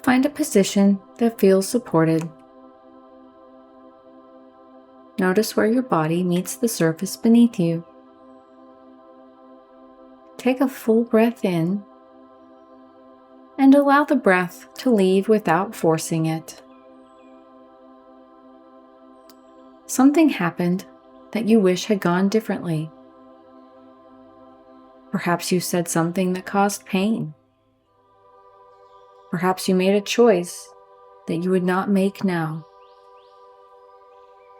Find a position that feels supported. Notice where your body meets the surface beneath you. Take a full breath in and allow the breath to leave without forcing it. Something happened that you wish had gone differently. Perhaps you said something that caused pain. Perhaps you made a choice that you would not make now.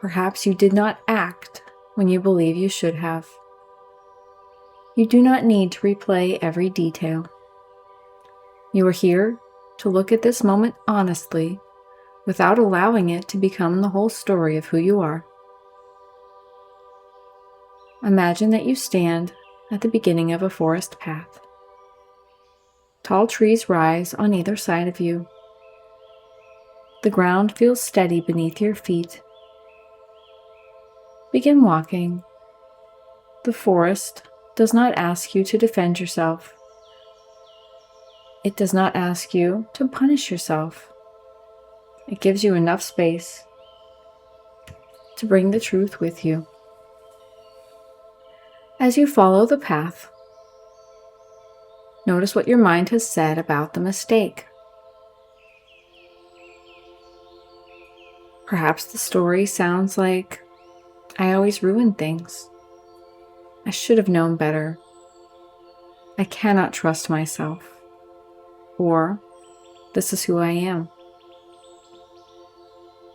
Perhaps you did not act when you believe you should have. You do not need to replay every detail. You are here to look at this moment honestly, without allowing it to become the whole story of who you are. Imagine that you stand at the beginning of a forest path. Tall trees rise on either side of you. The ground feels steady beneath your feet. Begin walking. The forest does not ask you to defend yourself. It does not ask you to punish yourself. It gives you enough space to bring the truth with you. As you follow the path, notice what your mind has said about the mistake. Perhaps the story sounds like, "I always ruin things. I should have known better. I cannot trust myself." Or, "This is who I am."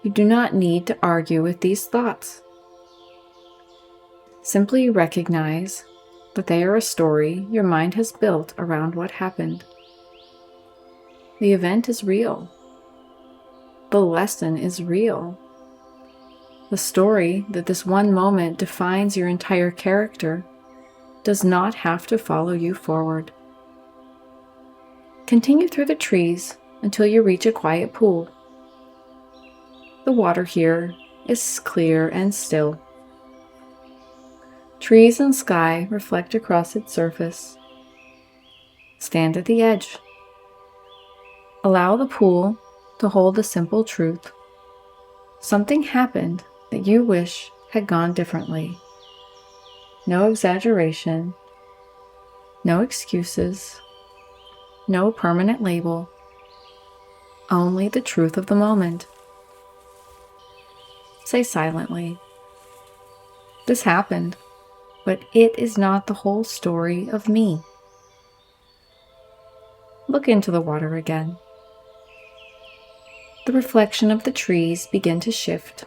You do not need to argue with these thoughts. Simply recognize that they are a story your mind has built around what happened. The event is real. The lesson is real. The story that this one moment defines your entire character does not have to follow you forward. Continue through the trees until you reach a quiet pool. The water here is clear and still. Trees and sky reflect across its surface. Stand at the edge. Allow the pool to hold a simple truth. Something happened that you wish had gone differently. No exaggeration, no excuses, no permanent label, only the truth of the moment. Say silently, "This happened, but it is not the whole story of me." Look into the water again. The reflection of the trees begin to shift.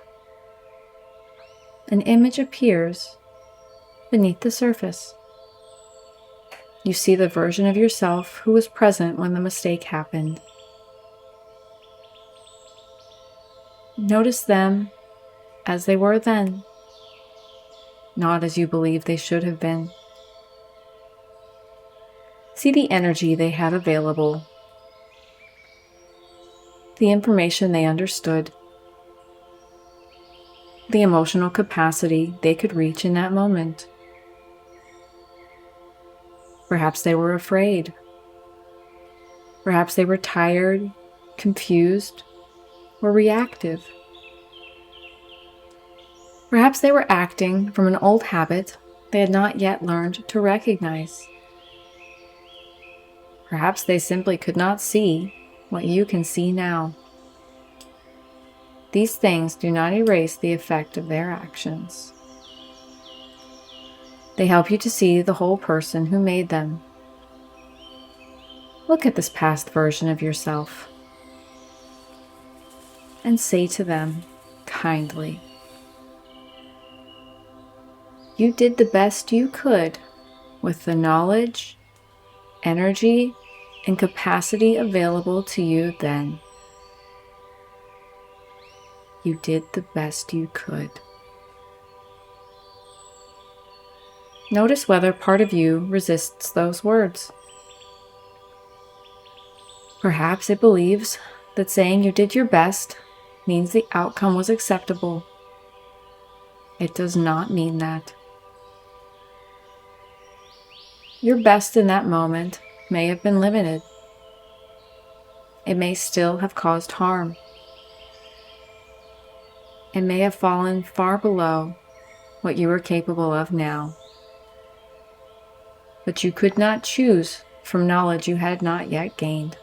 An image appears beneath the surface. You see the version of yourself who was present when the mistake happened. Notice them as they were then, not as you believe they should have been. See the energy they had available, the information they understood, the emotional capacity they could reach in that moment. Perhaps they were afraid. Perhaps they were tired, confused, or reactive. Perhaps they were acting from an old habit they had not yet learned to recognize. Perhaps they simply could not see what you can see now. These things do not erase the effect of their actions. They help you to see the whole person who made them. Look at this past version of yourself and say to them kindly, "You did the best you could with the knowledge, energy, and capacity available to you then. You did the best you could." Notice whether part of you resists those words. Perhaps it believes that saying you did your best means the outcome was acceptable. It does not mean that. Your best in that moment may have been limited. It may still have caused harm. It may have fallen far below what you are capable of now. But you could not choose from knowledge you had not yet gained.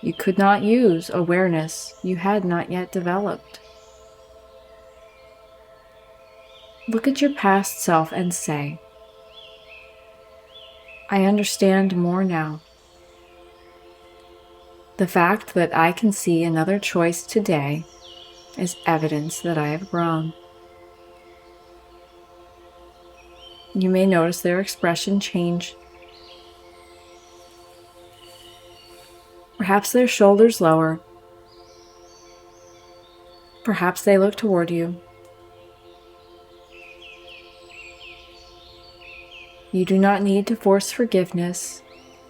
You could not use awareness you had not yet developed. Look at your past self and say, I understand more now. The fact that I can see another choice today is evidence that I have grown. You may notice their expression change. Perhaps their shoulders lower. Perhaps they look toward you. You do not need to force forgiveness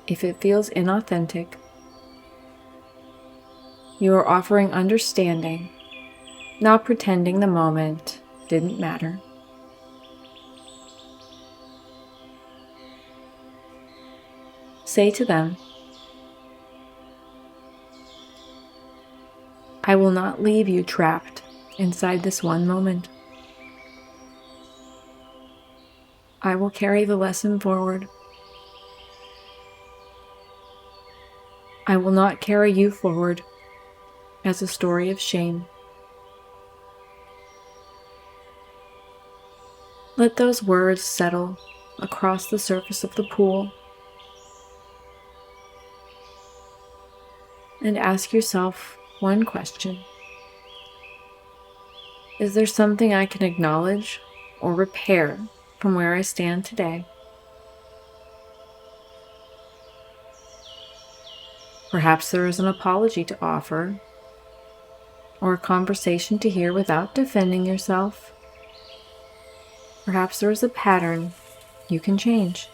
if it feels inauthentic. You are offering understanding, not pretending the moment didn't matter. Say to them, I will not leave you trapped inside this one moment. I will carry the lesson forward. I will not carry you forward as a story of shame. Let those words settle across the surface of the pool and ask yourself one question. Is there something I can acknowledge or repair from where I stand today? Perhaps there is an apology to offer, or a conversation to hear without defending yourself. Perhaps there is a pattern you can change.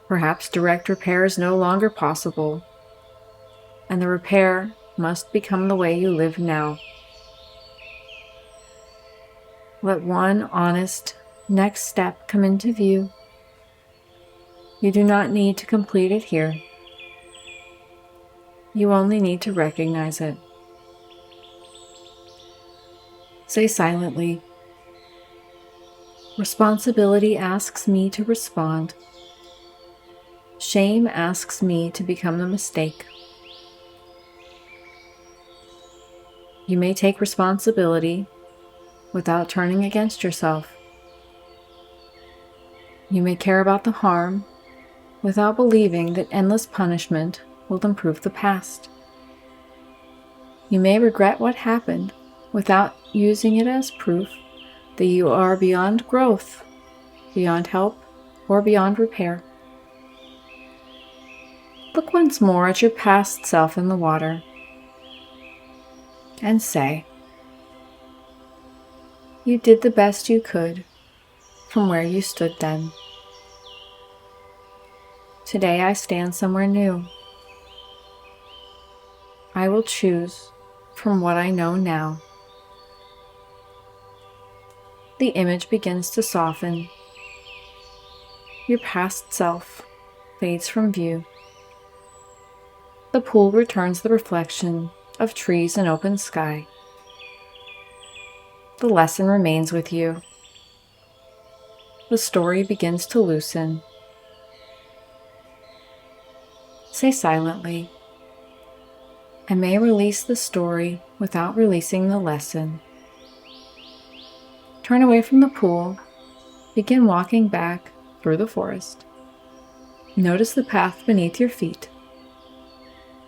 Perhaps direct repair is no longer possible, and the repair must become the way you live now. Let one honest next step come into view. You do not need to complete it here. You only need to recognize it. Say silently, responsibility asks me to respond. Shame asks me to become the mistake. You may take responsibility without turning against yourself. You may care about the harm without believing that endless punishment will improve the past. You may regret what happened without using it as proof that you are beyond growth, beyond help, or beyond repair. Look once more at your past self in the water and say, you did the best you could from where you stood then. Today I stand somewhere new. I will choose from what I know now. The image begins to soften. Your past self fades from view. The pool returns the reflection of trees and open sky. The lesson remains with you. The story begins to loosen. Say silently, I may release the story without releasing the lesson. Turn away from the pool. Begin walking back through the forest. Notice the path beneath your feet.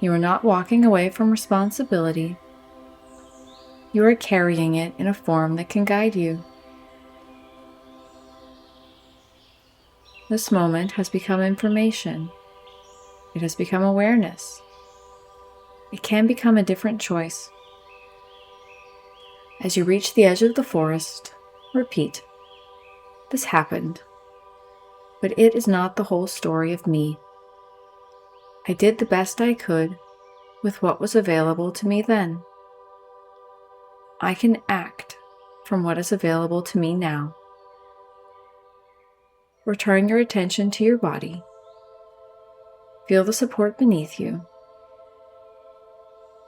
You are not walking away from responsibility. You are carrying it in a form that can guide you. This moment has become information. It has become awareness. It can become a different choice. As you reach the edge of the forest, repeat, this happened, but it is not the whole story of me. I did the best I could with what was available to me then. I can act from what is available to me now. Return your attention to your body. Feel the support beneath you.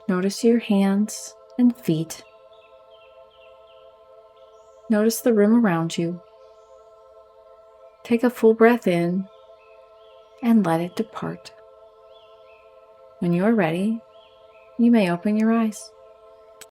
Notice your hands and feet. Notice the room around you. Take a full breath in and let it depart. When you are ready, you may open your eyes.